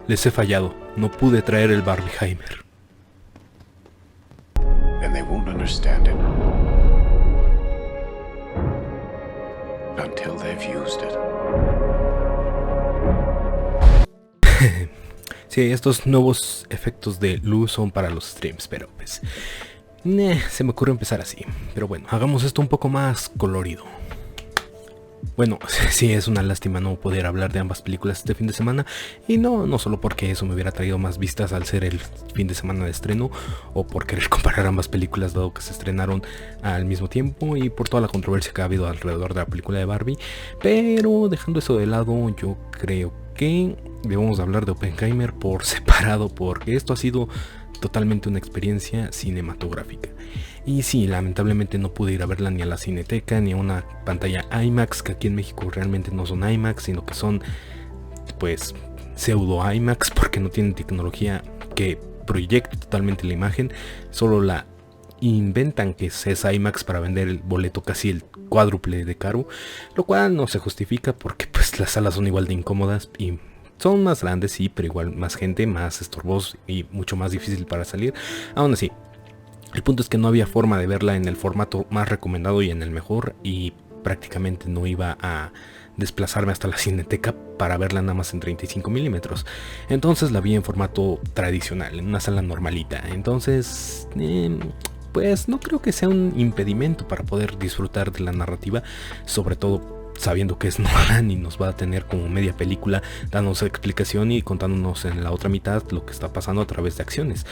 Les he fallado. No pude traer el Barbieheimer. And they won't understand it until they've used it. Sí, estos nuevos efectos de luz son para los streams, pero pues se me ocurre empezar así. Pero bueno, hagamos esto un poco más colorido. Bueno, sí, es una lástima no poder hablar de ambas películas este fin de semana. Y no solo porque eso me hubiera traído más vistas al ser el fin de semana de estreno, o por querer comparar ambas películas dado que se estrenaron al mismo tiempo, y por toda la controversia que ha habido alrededor de la película de Barbie. Pero dejando eso de lado, yo creo que debemos hablar de Oppenheimer por separado, porque esto ha sido totalmente una experiencia cinematográfica. Y sí, lamentablemente no pude ir a verla ni a la Cineteca ni a una pantalla IMAX, que aquí en México realmente no son IMAX, sino que son pues pseudo IMAX, porque no tienen tecnología que proyecte totalmente la imagen, solo la inventan que es IMAX para vender el boleto casi el cuádruple de caro, lo cual no se justifica porque pues las salas son igual de incómodas y son más grandes, sí, pero igual más gente, más estorbos y mucho más difícil para salir. Aún así, el punto es que no había forma de verla en el formato más recomendado y en el mejor, y prácticamente no iba a desplazarme hasta la Cineteca para verla nada más en 35 milímetros. Entonces la vi en formato tradicional, en una sala normalita. Entonces, pues no creo que sea un impedimento para poder disfrutar de la narrativa, sobre todo sabiendo que es Nolan y nos va a tener como media película dándonos explicación y contándonos en la otra mitad lo que está pasando a través de acciones.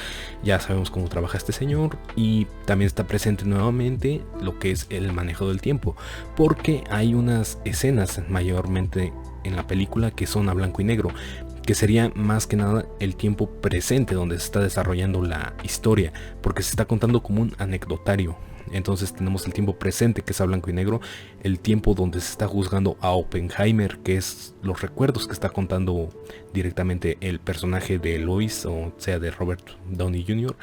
Ya sabemos cómo trabaja este señor, y también está presente nuevamente lo que es el manejo del tiempo, porque hay unas escenas mayormente en la película que son a blanco y negro, que sería más que nada el tiempo presente donde se está desarrollando la historia, porque se está contando como un anecdotario. Entonces tenemos el tiempo presente, que es a blanco y negro, el tiempo donde se está juzgando a Oppenheimer, que es los recuerdos que está contando directamente el personaje de Lois, o sea de Robert Downey Jr.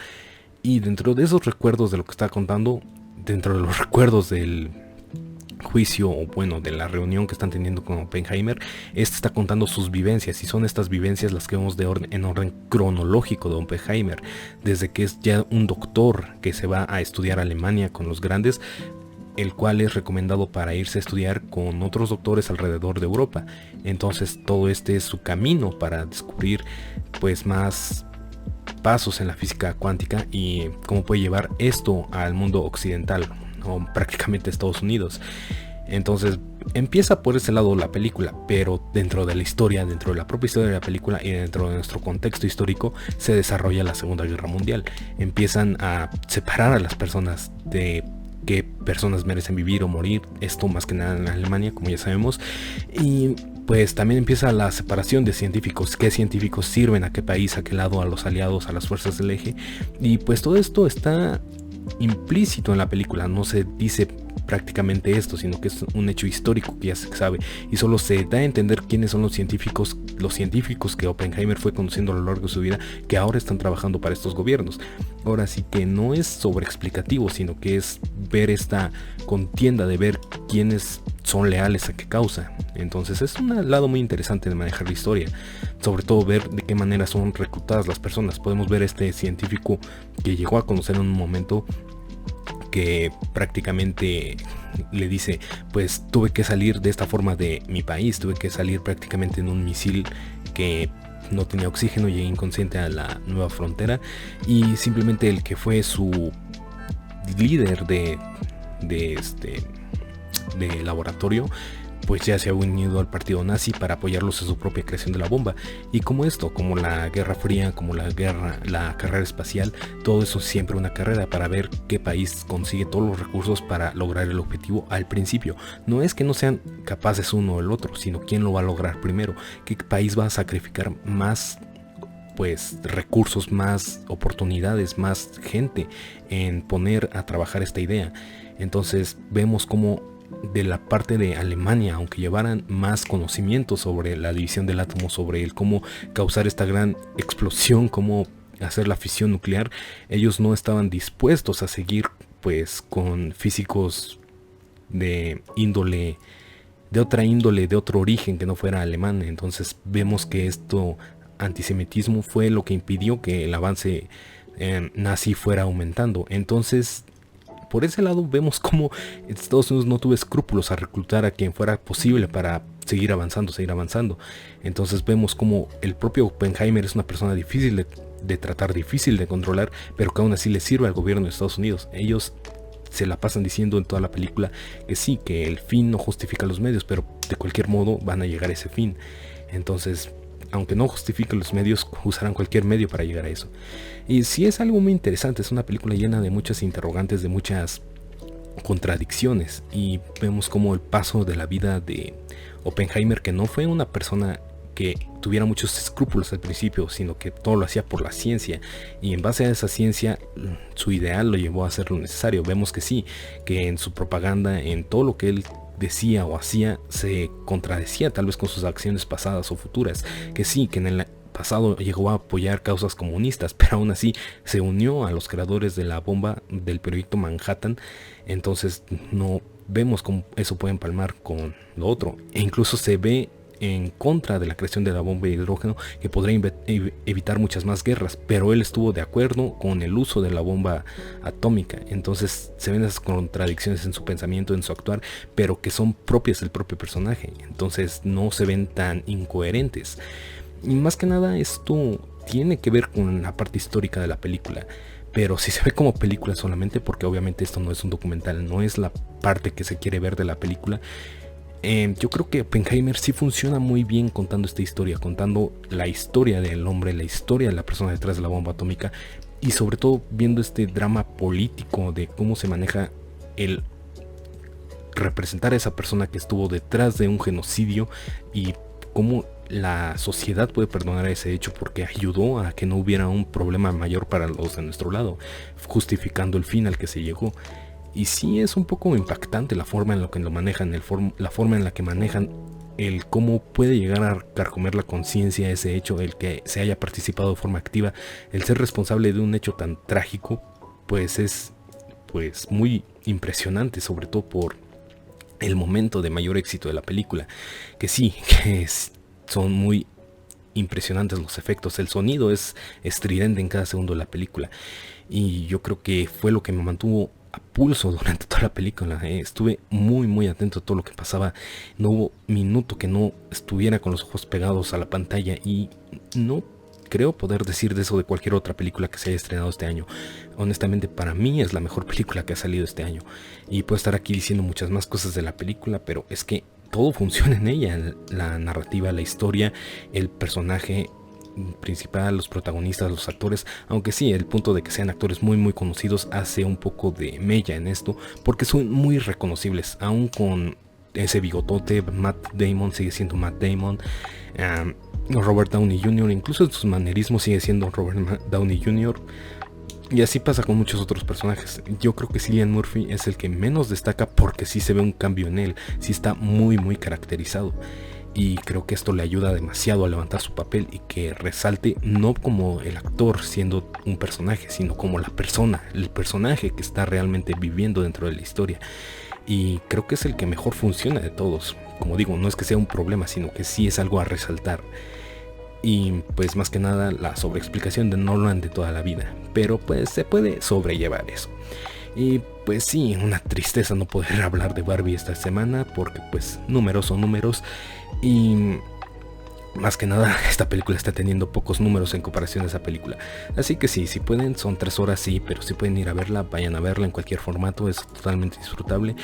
Y dentro de esos recuerdos de lo que está contando, dentro de los recuerdos del juicio, o bueno, de la reunión que están teniendo con Oppenheimer, este está contando sus vivencias, y son estas vivencias las que vemos en orden cronológico de Oppenheimer, desde que es ya un doctor que se va a estudiar a Alemania con los grandes, el cual es recomendado para irse a estudiar con otros doctores alrededor de Europa. Entonces todo este es su camino para descubrir pues más pasos en la física cuántica y cómo puede llevar esto al mundo occidental, o prácticamente Estados Unidos. Entonces empieza por ese lado la película, pero dentro de la historia, dentro de la propia historia de la película y dentro de nuestro contexto histórico, se desarrolla la Segunda Guerra Mundial. Empiezan a separar a las personas de qué personas merecen vivir o morir, esto más que nada en Alemania, como ya sabemos. Y pues también empieza la separación de científicos, qué científicos sirven a qué país, a qué lado, a los aliados, a las fuerzas del eje. Y pues todo esto está implícito en la película, no se dice prácticamente esto, sino que es un hecho histórico que ya se sabe, y solo se da a entender quiénes son los científicos que Oppenheimer fue conociendo a lo largo de su vida, que ahora están trabajando para estos gobiernos. Ahora sí que no es sobreexplicativo, sino que es ver esta contienda de ver quiénes son leales a qué causa. Entonces es un lado muy interesante de manejar la historia, sobre todo ver de qué manera son reclutadas las personas. Podemos ver este científico que llegó a conocer en un momento, que prácticamente le dice, pues tuve que salir de esta forma de mi país, tuve que salir prácticamente en un misil que no tenía oxígeno, llegué inconsciente a la nueva frontera, y simplemente el que fue su líder de laboratorio, pues ya se ha unido al partido nazi para apoyarlos en su propia creación de la bomba. Y como esto, como la Guerra Fría, como la carrera espacial, todo eso es siempre una carrera para ver qué país consigue todos los recursos para lograr el objetivo al principio. No es que no sean capaces uno o el otro, sino quién lo va a lograr primero, qué país va a sacrificar más pues recursos, más oportunidades, más gente en poner a trabajar esta idea. Entonces vemos como de la parte de Alemania, aunque llevaran más conocimiento sobre la división del átomo, sobre el cómo causar esta gran explosión, cómo hacer la fisión nuclear, ellos no estaban dispuestos a seguir pues con físicos de otra índole, de otro origen que no fuera alemán. Entonces vemos que esto antisemitismo fue lo que impidió que el avance nazi fuera aumentando. Entonces, por ese lado vemos cómo Estados Unidos no tuvo escrúpulos a reclutar a quien fuera posible para seguir avanzando. Entonces vemos como el propio Oppenheimer es una persona difícil de tratar, difícil de controlar, pero que aún así le sirve al gobierno de Estados Unidos. Ellos se la pasan diciendo en toda la película que sí, que el fin no justifica los medios, pero de cualquier modo van a llegar a ese fin. Entonces, aunque no justifiquen los medios, usarán cualquier medio para llegar a eso. Y sí, es algo muy interesante, es una película llena de muchas interrogantes, de muchas contradicciones, y vemos como el paso de la vida de Oppenheimer, que no fue una persona que tuviera muchos escrúpulos al principio, sino que todo lo hacía por la ciencia, y en base a esa ciencia su ideal lo llevó a hacer lo necesario. Vemos que sí, que en su propaganda, en todo lo que él decía o hacía, se contradecía tal vez con sus acciones pasadas o futuras, que sí, que en el pasado llegó a apoyar causas comunistas, pero aún así se unió a los creadores de la bomba del proyecto Manhattan. Entonces no vemos cómo eso puede empalmar con lo otro, e incluso se ve en contra de la creación de la bomba de hidrógeno, que podría evitar muchas más guerras, pero él estuvo de acuerdo con el uso de la bomba atómica. Entonces se ven esas contradicciones en su pensamiento, en su actuar, pero que son propias del propio personaje, entonces no se ven tan incoherentes. Y más que nada esto tiene que ver con la parte histórica de la película, pero si se ve como película solamente, porque obviamente esto no es un documental, no es la parte que se quiere ver de la película. Yo creo que Oppenheimer sí funciona muy bien contando esta historia, contando la historia del hombre, la historia de la persona detrás de la bomba atómica, y sobre todo viendo este drama político de cómo se maneja el representar a esa persona que estuvo detrás de un genocidio, y cómo la sociedad puede perdonar ese hecho porque ayudó a que no hubiera un problema mayor para los de nuestro lado, justificando el fin al que se llegó. Y sí, es un poco impactante la forma en la que lo manejan, la forma en la que manejan el cómo puede llegar a carcomer la conciencia ese hecho, el que se haya participado de forma activa, el ser responsable de un hecho tan trágico, pues es pues muy impresionante, sobre todo por el momento de mayor éxito de la película, que sí, son muy impresionantes los efectos, el sonido es estridente en cada segundo de la película, y yo creo que fue lo que me mantuvo a pulso durante toda la película. Estuve muy atento a todo lo que pasaba, no hubo minuto que no estuviera con los ojos pegados a la pantalla, y no creo poder decir de eso de cualquier otra película que se haya estrenado este año. Honestamente, para mí es la mejor película que ha salido este año, y puedo estar aquí diciendo muchas más cosas de la película, pero es que todo funciona en ella, la narrativa, la historia, el personaje principal, los protagonistas, los actores, aunque sí, el punto de que sean actores muy conocidos hace un poco de mella en esto, porque son muy reconocibles, aún con ese bigotote. Matt Damon sigue siendo Matt Damon, Robert Downey Jr., incluso en sus manerismos sigue siendo Robert Downey Jr., y así pasa con muchos otros personajes. Yo creo que Cillian Murphy es el que menos destaca, porque sí se ve un cambio en él, sí está muy caracterizado, y creo que esto le ayuda demasiado a levantar su papel y que resalte no como el actor siendo un personaje, sino como la persona, el personaje que está realmente viviendo dentro de la historia. Y creo que es el que mejor funciona de todos. Como digo, no es que sea un problema, sino que sí es algo a resaltar. Y pues más que nada la sobreexplicación de Nolan de toda la vida, pero pues se puede sobrellevar eso. Y pues sí, una tristeza no poder hablar de Barbie esta semana, porque pues números son números, y más que nada esta película está teniendo pocos números en comparación a esa película. Así que sí, si pueden, son 3 horas, sí, pero si pueden ir a verla, vayan a verla en cualquier formato, es totalmente disfrutable.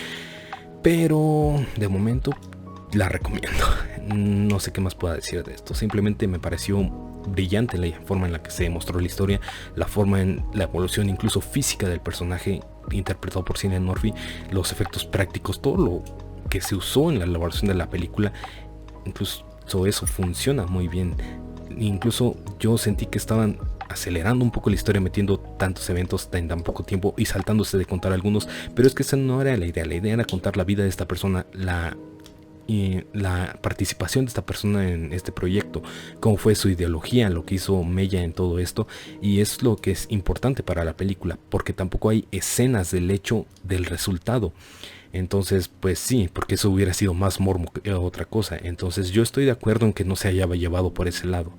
Pero de momento la recomiendo. No sé qué más pueda decir de esto, simplemente me pareció brillante la forma en la que se mostró la historia, la forma en la evolución incluso física del personaje interpretado por Cillian Murphy, los efectos prácticos, todo lo que se usó en la elaboración de la película. Incluso eso funciona muy bien. Incluso yo sentí que estaban acelerando un poco la historia, metiendo tantos eventos en tan poco tiempo y saltándose de contar algunos, pero es que esa no era la idea era contar la vida de esta persona, la participación de esta persona en este proyecto, cómo fue su ideología, lo que hizo mella en todo esto, y es lo que es importante para la película, porque tampoco hay escenas del hecho del resultado. Entonces pues sí, porque eso hubiera sido más morbo que otra cosa. Entonces yo estoy de acuerdo en que no se haya llevado por ese lado.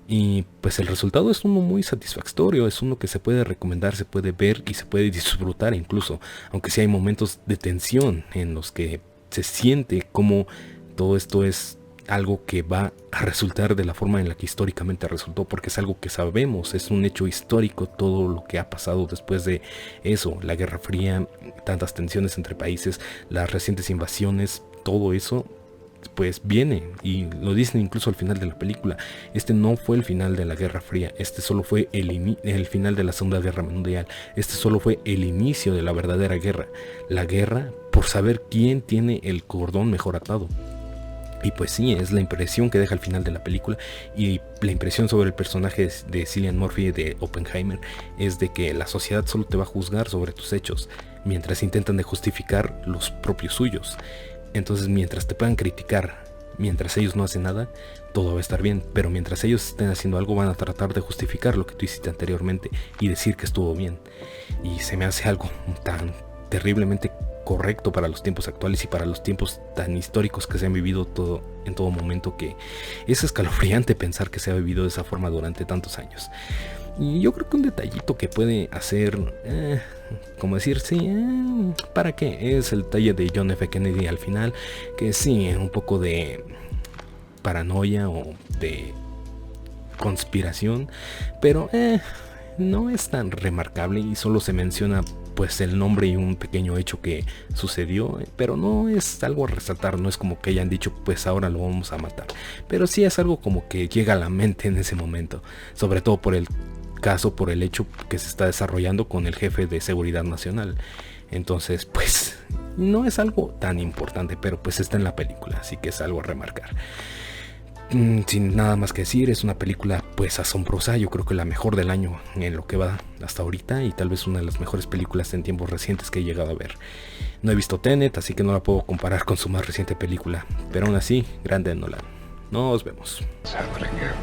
Y pues el resultado es uno muy satisfactorio, es uno que se puede recomendar, se puede ver y se puede disfrutar incluso, aunque sí hay momentos de tensión en los que se siente como todo esto es algo que va a resultar de la forma en la que históricamente resultó, porque es algo que sabemos, es un hecho histórico todo lo que ha pasado después de eso, la Guerra Fría, tantas tensiones entre países, las recientes invasiones, todo eso pues viene, y lo dicen incluso al final de la película. Este no fue el final de la Guerra Fría, este solo fue el final de la Segunda Guerra Mundial, este solo fue el inicio de la verdadera guerra, la guerra por saber quién tiene el cordón mejor atado. Y pues sí, es la impresión que deja al final de la película, y la impresión sobre el personaje de Cillian Murphy de Oppenheimer es de que la sociedad solo te va a juzgar sobre tus hechos, mientras intentan de justificar los propios suyos. Entonces mientras te puedan criticar, mientras ellos no hacen nada, todo va a estar bien, pero mientras ellos estén haciendo algo van a tratar de justificar lo que tú hiciste anteriormente y decir que estuvo bien. Y se me hace algo tan terriblemente correcto para los tiempos actuales y para los tiempos tan históricos que se han vivido en todo momento, que es escalofriante pensar que se ha vivido de esa forma durante tantos años. Y yo creo que un detallito que puede hacer, como decir, sí, ¿para qué? Es el detalle de John F. Kennedy al final, que sí, un poco de paranoia o de conspiración, pero no es tan remarcable y solo se menciona pues el nombre y un pequeño hecho que sucedió, pero no es algo a resaltar, no es como que hayan dicho pues ahora lo vamos a matar, pero sí es algo como que llega a la mente en ese momento, sobre todo por el caso, por el hecho que se está desarrollando con el jefe de seguridad nacional. Entonces pues no es algo tan importante, pero pues está en la película, así que es algo a remarcar. Sin nada más que decir, es una película pues asombrosa, yo creo que la mejor del año en lo que va hasta ahorita, y tal vez una de las mejores películas en tiempos recientes que he llegado a ver. No he visto Tenet, así que no la puedo comparar con su más reciente película, pero aún así, grande Nolan. Nos vemos. What's happening here?